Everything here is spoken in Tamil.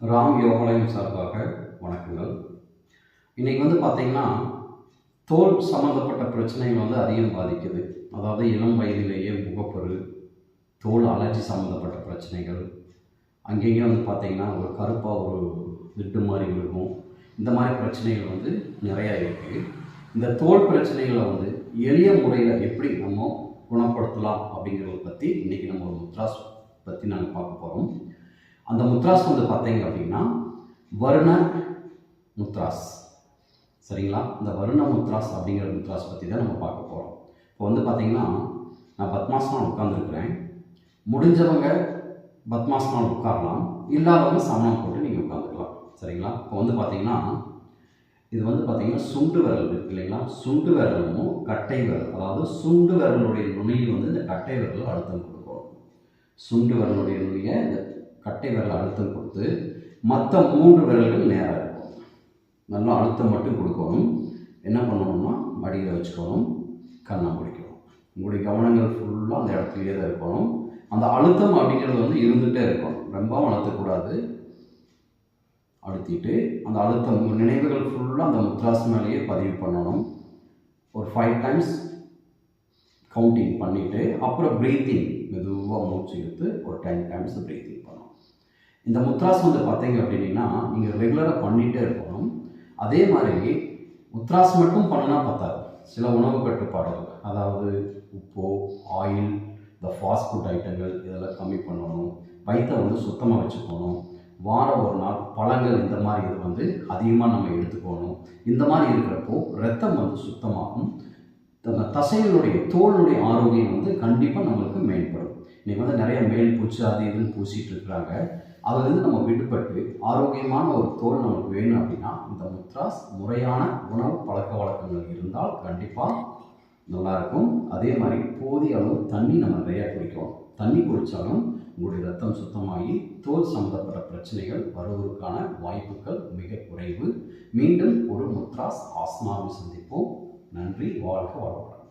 ராம் யோகாலயம் சார்பாக வணக்கங்கள். இன்றைக்கி பார்த்தீங்கன்னா தோல் சம்மந்தப்பட்ட பிரச்சனைகள் அதிகம் பாதிக்குது. அதாவது இளம் வயதிலேயே முகப்பரு, தோல் அலர்ஜி சம்மந்தப்பட்ட பிரச்சனைகள், அங்கேயே பார்த்தீங்கன்னா ஒரு கருப்பாக ஒரு விட்டு மாதிரி இருக்கும். இந்த மாதிரி பிரச்சனைகள் நிறையா இருக்குது. இந்த தோல் பிரச்சனைகளை எளிய முறையில் எப்படி நம்ம குணப்படுத்தலாம் அப்படிங்கிறத பற்றி இன்றைக்கி நம்ம ஒரு முத்ராஸ் பற்றி நாங்கள் பார்க்க போகிறோம். அந்த முத்ராஸ் பார்த்தீங்க அப்படின்னா வருண முத்ராஸ். சரிங்களா? இந்த வருண முத்ராஸ் அப்படிங்கிற முத்ராஸ் பற்றி தான் நம்ம பார்க்க போகிறோம். இப்போ பார்த்தீங்கன்னா நான் பத்மாசனம் உட்காந்துருக்குறேன். முடிஞ்சவங்க பத்மாசனம் உட்காரலாம், இல்லாதவங்க சமணம் போட்டு நீங்கள் உட்காந்துக்கலாம். சரிங்களா? இப்போ பார்த்தீங்கன்னா இது பார்த்தீங்கன்னா சுண்டு விரல் இருக்குது இல்லைங்களா? சுண்டு விரலும் கட்டை விரல், அதாவது சுண்டு விரலுடைய நுனியில் இந்த கட்டை விரலில் அழுத்தம் கொடுக்கணும். சுண்டு விரலுடைய நுனியை இந்த கட்டை விரல் அழுத்தம் கொடுத்து மற்ற 3 விரல்கள் நேராக இருக்கும். நல்லா அழுத்தம் மட்டும் கொடுக்கணும். என்ன பண்ணணும்னா மடியில் வச்சுக்கணும், கண்ணை முடிக்கணும். உங்களுடைய கவனங்கள் ஃபுல்லாக அந்த இடத்துலையே தான் இருக்கணும். அந்த அழுத்தம் அப்படிங்கிறது இருந்துகிட்டே இருக்கணும். ரொம்பவும் அழுத்தக்கூடாது. அழுத்திட்டு அந்த அழுத்தம் நினைவுகள் ஃபுல்லாக அந்த முத்ராஸ் மேலேயே பதிவு பண்ணணும். ஒரு 5 டைம்ஸ் கவுண்டிங் பண்ணிவிட்டு அப்புறம் ப்ரீத்திங் மெதுவாக மூச்சு இழுத்து ஒரு 10 டைம்ஸ் ப்ரீத்திங் பண்ணணும். இந்த முத்ராஸ் பார்த்தீங்க அப்படின்னா நீங்கள் ரெகுலராக பண்ணிகிட்டே இருக்கணும். அதே மாதிரி முத்ராஸ் மட்டும் பண்ணினா பத்தாது. சில உணவு கட்டுப்பாடுகள், அதாவது உப்பு, ஆயில், இந்த ஃபாஸ்ட் ஃபுட் ஐட்டங்கள் இதெல்லாம் கம்மி பண்ணணும். வயிற்றை சுத்தமாக வச்சுக்கணும். வாரம் ஒரு நாள் பழங்கள் இந்த மாதிரி இது அதிகமாக நம்ம எடுத்துக்கணும். இந்த மாதிரி இருக்கிறப்போ ரத்தம் சுத்தமாகும். தசைகளுடைய தோலுடைய ஆரோக்கியம் கண்டிப்பாக நம்மளுக்கு மேம்படும். இன்றைக்கி நிறைய மேல் பூச்சி அது இதுன்னு பூசிகிட்டு இருக்கிறாங்க. அதிலிருந்து நம்ம விடுபட்டு ஆரோக்கியமான ஒரு தோல் நமக்கு வேணும் அப்படின்னா இந்த முத்ராஸ் முறையான உணவு பழக்க வழக்கங்கள் இருந்தால் கண்டிப்பாக நல்லாயிருக்கும். அதே மாதிரி போதிய அளவு தண்ணி நம்ம நிறையா குடிக்கணும். தண்ணி குடித்தாலும் உங்களுடைய ரத்தம் சுத்தமாகி தோல் சம்பந்தப்பட்ட பிரச்சனைகள் வருவதற்கான வாய்ப்புகள் மிக குறைவு. மீண்டும் ஒரு முத்ராஸ் ஆசனாவில் சந்திப்போம். நன்றி. வாழ்க வளமுடன்.